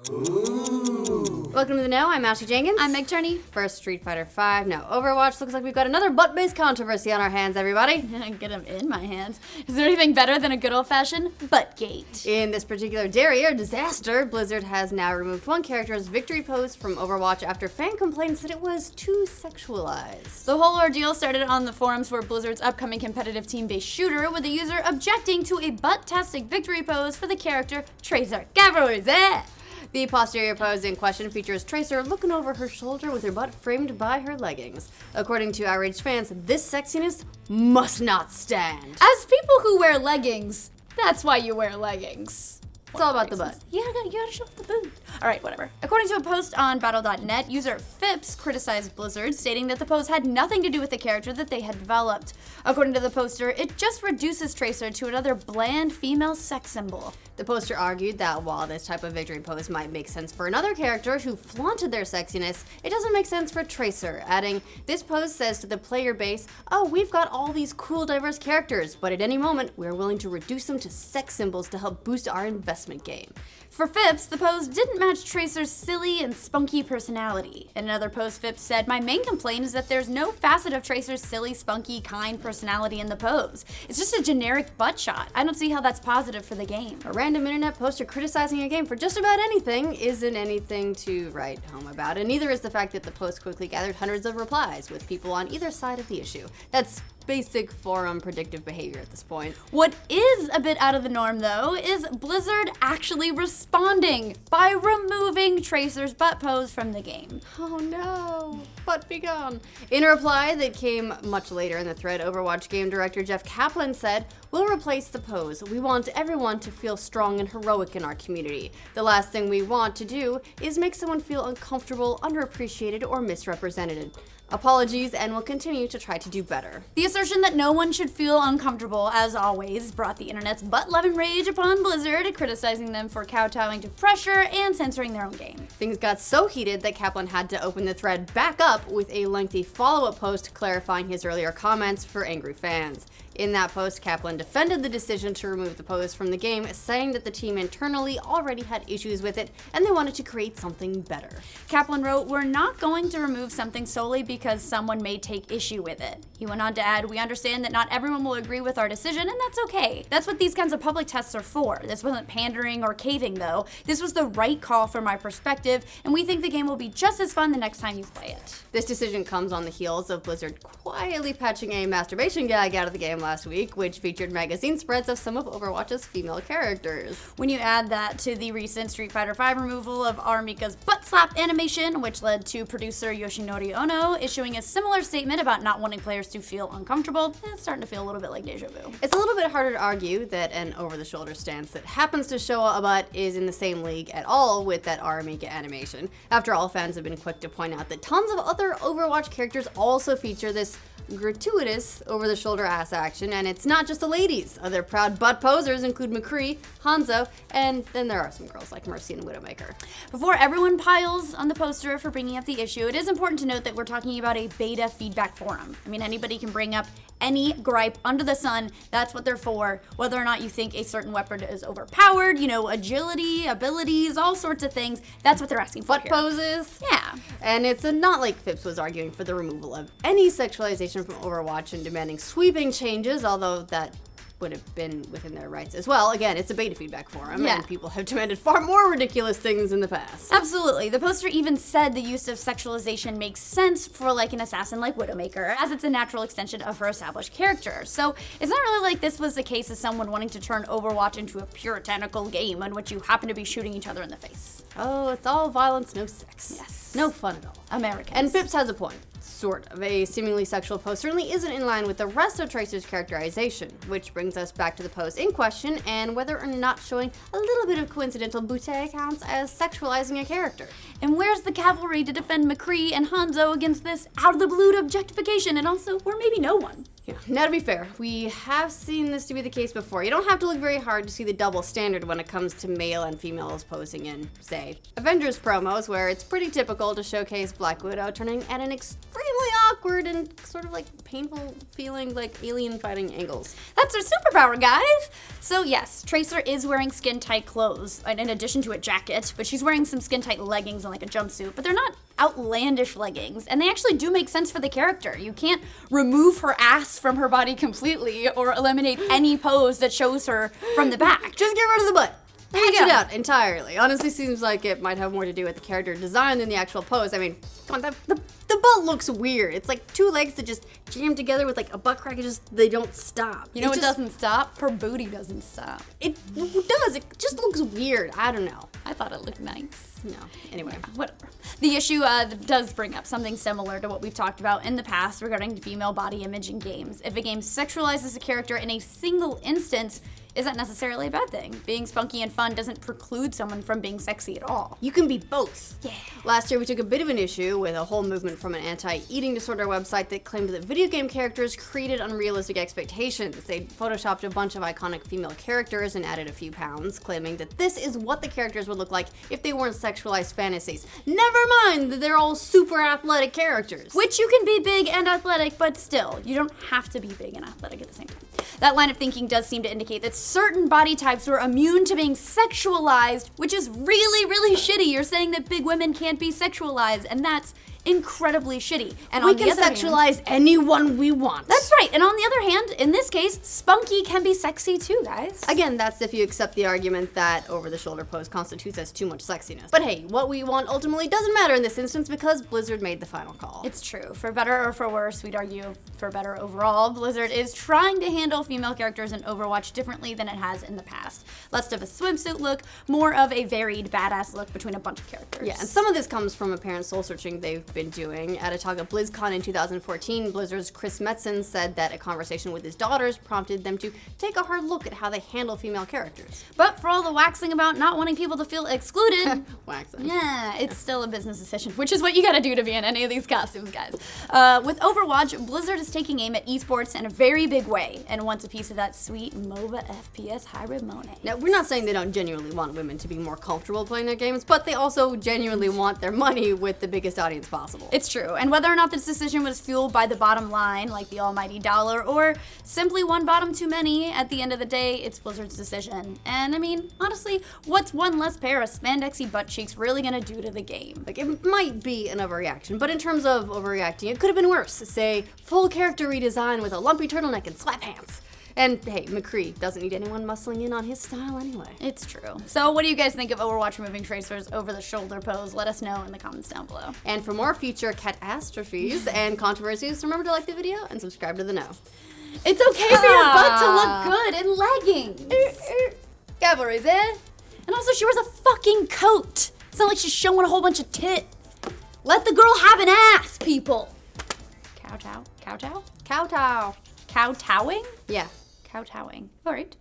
Welcome to the Know. I'm Ashley Jenkins. I'm Turney. First Street Fighter 5. Now Overwatch. Looks like we've got another butt-based controversy on our hands, everybody. Get them in my hands. Is there anything better than a good old-fashioned buttgate? In this particular derriere disaster, Blizzard has now removed one character's victory pose from Overwatch after fan complaints that it was too sexualized. The whole ordeal started on the forums for Blizzard's upcoming competitive team-based shooter, with a user objecting to a butt-tastic victory pose for the character Tracer Cavalry. The posterior pose in question features Tracer looking over her shoulder with her butt framed by her leggings. According to outraged fans, this sexiness must not stand. As people who wear leggings, that's why you wear leggings. It's all about the butt. Yeah, you gotta show off the boot. Alright, whatever. According to a post on Battle.net, user Phipps criticized Blizzard, stating that the pose had nothing to do with the character that they had developed. According to the poster, it just reduces Tracer to another bland female sex symbol. The poster argued that while this type of victory pose might make sense for another character who flaunted their sexiness, it doesn't make sense for Tracer, adding, "This pose says to the player base, oh, we've got all these cool, diverse characters, but at any moment, we're willing to reduce them to sex symbols to help boost our investment game." For Phipps, the pose didn't match Tracer's silly and spunky personality. In another post, Phipps said, "My main complaint is that there's no facet of Tracer's silly, spunky, kind personality in the pose. It's just a generic butt shot. I don't see how that's positive for the game." A random internet poster criticizing a game for just about anything isn't anything to write home about, and neither is the fact that the post quickly gathered hundreds of replies, with people on either side of the issue. That's basic forum predictive behavior at this point. What is a bit out of the norm, though, is Blizzard actually responding by removing Tracer's butt pose from the game. Oh no, butt be gone. In a reply that came much later in the thread, Overwatch game director Jeff Kaplan said, "We'll replace the pose. We want everyone to feel strong and heroic in our community. The last thing we want to do is make someone feel uncomfortable, underappreciated, or misrepresented. Apologies, and we'll continue to try to do better." The assertion that no one should feel uncomfortable, as always, brought the internet's butt-loving rage upon Blizzard, criticizing them for kowtowing to pressure and censoring their own game. Things got so heated that Kaplan had to open the thread back up with a lengthy follow-up post clarifying his earlier comments for angry fans. In that post, Kaplan defended the decision to remove the pose from the game, saying that the team internally already had issues with it and they wanted to create something better. Kaplan wrote, "We're not going to remove something solely because someone may take issue with it." He went on to add, "We understand that not everyone will agree with our decision, and that's okay. That's what these kinds of public tests are for. This wasn't pandering or caving, though. This was the right call from my perspective, and we think the game will be just as fun the next time you play it." This decision comes on the heels of Blizzard quietly patching a masturbation gag out of the game last week, which featured magazine spreads of some of Overwatch's female characters. When you add that to the recent Street Fighter 5 removal of Armika's butt slap animation, which led to producer Yoshinori Ono issuing a similar statement about not wanting players to feel uncomfortable, it's starting to feel a little bit like deja vu. It's a little bit harder to argue that an over-the-shoulder stance that happens to show a butt is in the same league at all with that Armika animation. After all, fans have been quick to point out that tons of other Overwatch characters also feature this gratuitous over-the-shoulder ass action, and it's not just the ladies. Other proud butt posers include McCree, Hanzo, and then there are some girls like Mercy and Widowmaker. Before everyone piles on the poster for bringing up the issue, it is important to note that we're talking about a beta feedback forum. I mean, anybody can bring up any gripe under the sun. That's what they're for. Whether or not you think a certain weapon is overpowered, agility, abilities, all sorts of things, that's what they're asking for. Butt poses. Yeah. And it's not like Phipps was arguing for the removal of any sexualization from Overwatch and demanding sweeping changes, although that would have been within their rights as well. Again, it's a beta feedback forum, and people have demanded far more ridiculous things in the past. Absolutely. The poster even said the use of sexualization makes sense for like an assassin like Widowmaker, as it's a natural extension of her established character. So it's not really like this was the case of someone wanting to turn Overwatch into a puritanical game in which you happen to be shooting each other in the face. Oh, it's all violence, no sex. Yes. No fun at all. Americans. And Phipps has a point. Sort of. A seemingly sexual pose certainly isn't in line with the rest of Tracer's characterization, which brings us back to the pose in question and whether or not showing a little bit of coincidental butte counts as sexualizing a character. And where's the cavalry to defend McCree and Hanzo against this out-of-the-blue objectification, and also, or maybe no one? Yeah. Now, to be fair, we have seen this to be the case before. You don't have to look very hard to see the double standard when it comes to male and females posing in, say, Avengers promos, where it's pretty typical to showcase Black Widow turning at an extremely awkward and sort of like painful feeling like alien fighting angles. That's her superpower, guys! So yes, Tracer is wearing skin-tight clothes, in addition to a jacket, but she's wearing some skin-tight leggings and like a jumpsuit, but they're not outlandish leggings, and they actually do make sense for the character. You can't remove her ass from her body completely or eliminate any pose that shows her from the back. Just get rid of the butt. There you Patch it go. out entirely. Honestly, seems like it might have more to do with the character design than the actual pose. I mean, come on, the butt looks weird. It's like two legs that just jam together with like a butt crack. They don't stop. You know what doesn't stop? Her booty doesn't stop. It does. It just looks weird. I don't know. I thought it looked nice. No. Anyway. Yeah, whatever. The issue does bring up something similar to what we've talked about in the past regarding female body image in games. If a game sexualizes a character in a single instance, isn't necessarily a bad thing. Being spunky and fun doesn't preclude someone from being sexy at all. You can be both. Yeah. Last year, we took a bit of an issue with a whole movement from an anti-eating disorder website that claimed that video game characters created unrealistic expectations. They photoshopped a bunch of iconic female characters and added a few pounds, claiming that this is what the characters would look like if they weren't sexualized fantasies. Never mind that they're all super athletic characters. Which you can be big and athletic, but still, you don't have to be big and athletic at the same time. That line of thinking does seem to indicate that certain body types were immune to being sexualized, which is really, really shitty. You're saying that big women can't be sexualized, and that's incredibly shitty. And we on the can other sexualize hand, anyone we want. that's right. And on the other hand, in this case, spunky can be sexy too, guys. Again, that's if you accept the argument that over-the-shoulder pose constitutes as too much sexiness. But hey, what we want ultimately doesn't matter in this instance because Blizzard made the final call. It's true. For better or for worse, we'd argue for better overall, Blizzard is trying to handle female characters in Overwatch differently than it has in the past. Less of a swimsuit look, more of a varied badass look between a bunch of characters. Yeah, and some of this comes from apparent soul-searching they've been doing. At a talk at BlizzCon in 2014, Blizzard's Chris Metzen said that a conversation with his daughters prompted them to take a hard look at how they handle female characters. But for all the waxing about not wanting people to feel excluded, Waxing. yeah, it's still a business decision, which is what you gotta do to be in any of these costumes, guys. With Overwatch, Blizzard is taking aim at esports in a very big way and wants a piece of that sweet MOBA FPS hybrid money. Now, we're not saying they don't genuinely want women to be more comfortable playing their games, but they also genuinely want their money with the biggest audience possible. It's true, and whether or not this decision was fueled by the bottom line, like the almighty dollar, or simply one bottom too many, at the end of the day, it's Blizzard's decision. And I mean, honestly, what's one less pair of spandexy butt cheeks really gonna do to the game? Like, it might be an overreaction, but in terms of overreacting, it could have been worse. Say, full character redesign with a lumpy turtleneck and sweatpants. And hey, McCree doesn't need anyone muscling in on his style anyway. It's true. So what do you guys think of Overwatch removing Tracer's over-the-shoulder pose? Let us know in the comments down below. And for more future catastrophes and controversies, remember to like the video and subscribe to the know. It's okay for your butt to look good in leggings. Cavalry's in. And also, she wears a fucking coat. It's not like she's showing a whole bunch of tit. Let the girl have an ass, people. Kowtow? Kowtow? Kowtow. Kowtowing? Yeah. Kowtowing. All right.